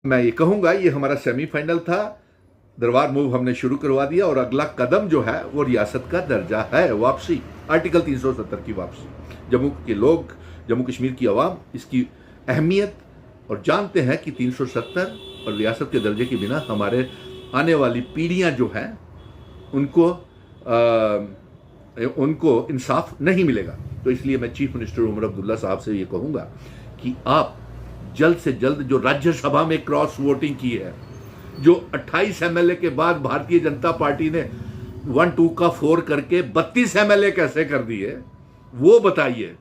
मैं ये कहूँगा ये हमारा सेमीफाइनल था, दरबार मूव हमने शुरू करवा दिया और अगला कदम जो है वो रियासत का दर्जा है, वापसी, आर्टिकल 370 की वापसी। जम्मू के लोग, जम्मू कश्मीर की आवाम इसकी अहमियत और जानते हैं कि 370 और रियासत के दर्जे के बिना हमारे आने वाली पीढ़ियां जो हैं उनको इंसाफ नहीं मिलेगा। तो इसलिए मैं चीफ मिनिस्टर उमर अब्दुल्ला साहब से ये कहूँगा कि आप जल्द से जल्द जो राज्यसभा में क्रॉस वोटिंग की है, जो 28 एमएलए के बाद भारतीय जनता पार्टी ने 1-2 का 4 करके 32 एमएलए कैसे कर दिए, वो बताइए।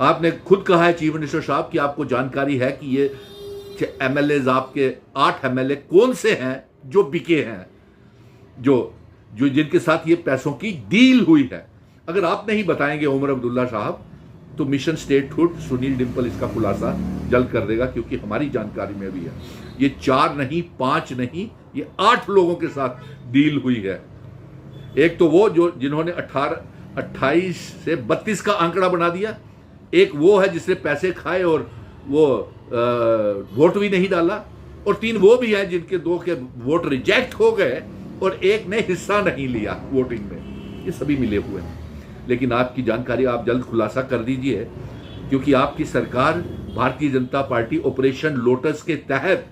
आपने खुद कहा है चीफ मिनिस्टर साहब कि आपको जानकारी है कि ये एमएलए, आपके 8 एमएलए कौन से हैं जो बिके हैं, जो जिनके साथ ये पैसों की डील हुई है। अगर आप नहीं बताएंगे उमर अब्दुल्ला साहब, तो मिशन स्टेटहुड सुनील डिंपल इसका खुलासा जल्द कर देगा, क्योंकि हमारी जानकारी में भी है ये 4 नहीं, 5 नहीं, ये 8 लोगों के साथ डील हुई है। एक तो वो जिन्होंने 28 से 32 का आंकड़ा बना दिया, एक वो है जिसने पैसे खाए और वो वोट भी नहीं डाला, और 3 वो भी हैं जिनके 2 के वोट रिजेक्ट हो गए और एक ने हिस्सा नहीं लिया वोटिंग में। ये सभी मिले हुए हैं। लेकिन आपकी जानकारी आप जल्द खुलासा कर दीजिए, क्योंकि आपकी सरकार Bharatiya Janata party operation lotus के तहत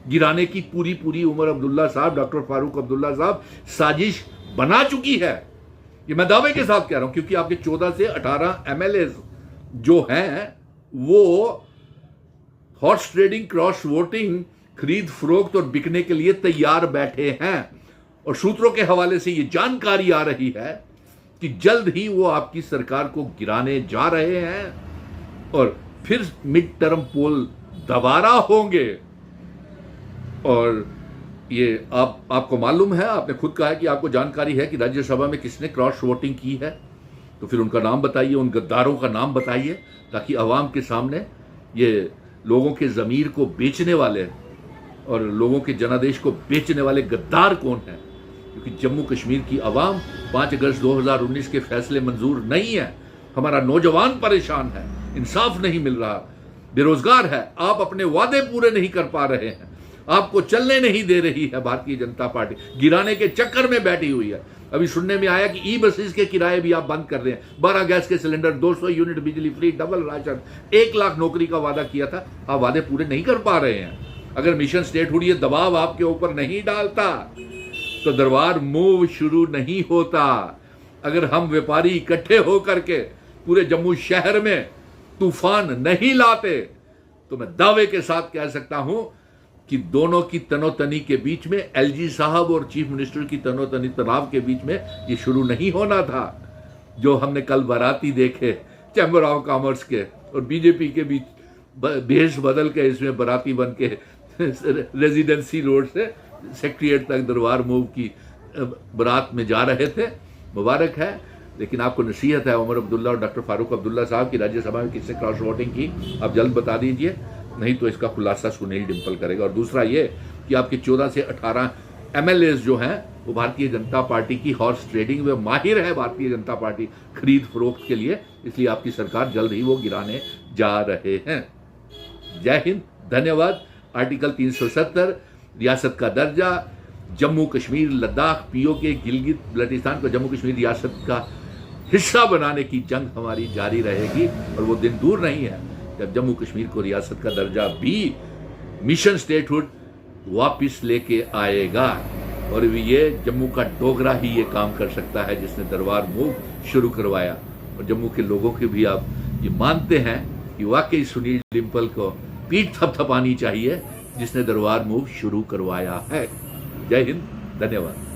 गिराने की पूरी उमर अब्दुल्ला साहब, डॉक्टर फारूक अब्दुल्ला साहब साजिश बना चुकी है। ये मैं दावे के साथ कह रहा हूं, क्योंकि आपके 14 से 18 एमएलए जो हैं वो हॉर्स ट्रेडिंग, क्रॉस वोटिंग, खरीद फरोख्त और बिकने के लिए तैयार बैठे हैं। और सूत्रों के हवाले से ये जानकारी आ रही है कि जल्द ही वो आपकी सरकार को गिराने जा रहे हैं और फिर मिड टर्म पोल दोबारा होंगे। और ये आपको मालूम है, आपने खुद कहा है कि आपको जानकारी है कि राज्यसभा में किसने क्रॉस वोटिंग की है, तो फिर उनका नाम बताइए, उन गद्दारों का नाम बताइए, ताकि आवाम के सामने ये लोगों के ज़मीर को बेचने वाले और लोगों के जनादेश को बेचने वाले गद्दार कौन है। क्योंकि जम्मू कश्मीर की आवाम 5 अगस्त 2019 के फैसले मंजूर नहीं है। हमारा नौजवान परेशान है, इंसाफ नहीं मिल रहा, बेरोजगार है, आप अपने वादे पूरे नहीं कर पा रहे हैं, आपको चलने नहीं दे रही है भारतीय जनता पार्टी, गिराने के चक्कर में बैठी हुई है। अभी सुनने में आया कि ई बसेस के किराए भी आप बंद कर रहे हैं। 12 गैस के सिलेंडर, 200 यूनिट बिजली फ्री, डबल राशन, 1 लाख नौकरी का वादा किया था, आप वादे पूरे नहीं कर पा रहे हैं। अगर मिशन स्टेटहुड ये दबाव आपके ऊपर नहीं डालता तो दरबार मूव शुरू नहीं होता। अगर हम व्यापारी इकट्ठे होकर के पूरे जम्मू शहर में तूफान नहीं लाते, तो मैं दावे के साथ कह सकता हूं कि दोनों की तनोतनी के बीच में, एलजी साहब और चीफ मिनिस्टर की तनोतनी तनाव के बीच में ये शुरू नहीं होना था। जो हमने कल बाराती देखे चैम्बर ऑफ कॉमर्स के और बीजेपी के बीच भेष बदल के इसमें बाराती बन के रेजिडेंसी रोड से सेक्रेटरीट तक दरबार मूव की बारात में जा रहे थे, मुबारक है। लेकिन आपको नसीहत है उमर अब्दुल्ला और डॉक्टर फारूक अब्दुल्ला साहब की राज्यसभा में किससे क्रॉस वोटिंग की, आप जल्द बता दीजिए, नहीं तो इसका खुलासा सुनील डिंपल करेगा। और दूसरा ये कि आपके 14 से 18 एमएलए जो हैं वो भारतीय जनता पार्टी की हॉर्स ट्रेडिंग में माहिर है, भारतीय जनता पार्टी खरीद फरोख्त के लिए, इसलिए आपकी सरकार जल्द ही वो गिराने जा रहे हैं। जय हिंद, धन्यवाद। आर्टिकल 370, रियासत का दर्जा, जम्मू कश्मीर, लद्दाख, पीओके, गिलगित बल्टिस्तान को जम्मू कश्मीर रियासत का हिस्सा बनाने की जंग हमारी जारी रहेगी। और वो दिन दूर नहीं है जब जम्मू कश्मीर को रियासत का दर्जा भी मिशन स्टेटहुड वापस लेके आएगा। और ये जम्मू का डोगरा ही ये काम कर सकता है जिसने दरबार मूव शुरू करवाया। और जम्मू के लोगों के भी आप ये मानते हैं कि वाकई सुनील डिंपल को पीठ थपथपानी चाहिए जिसने दरबार मूव शुरू करवाया है। जय हिंद, धन्यवाद।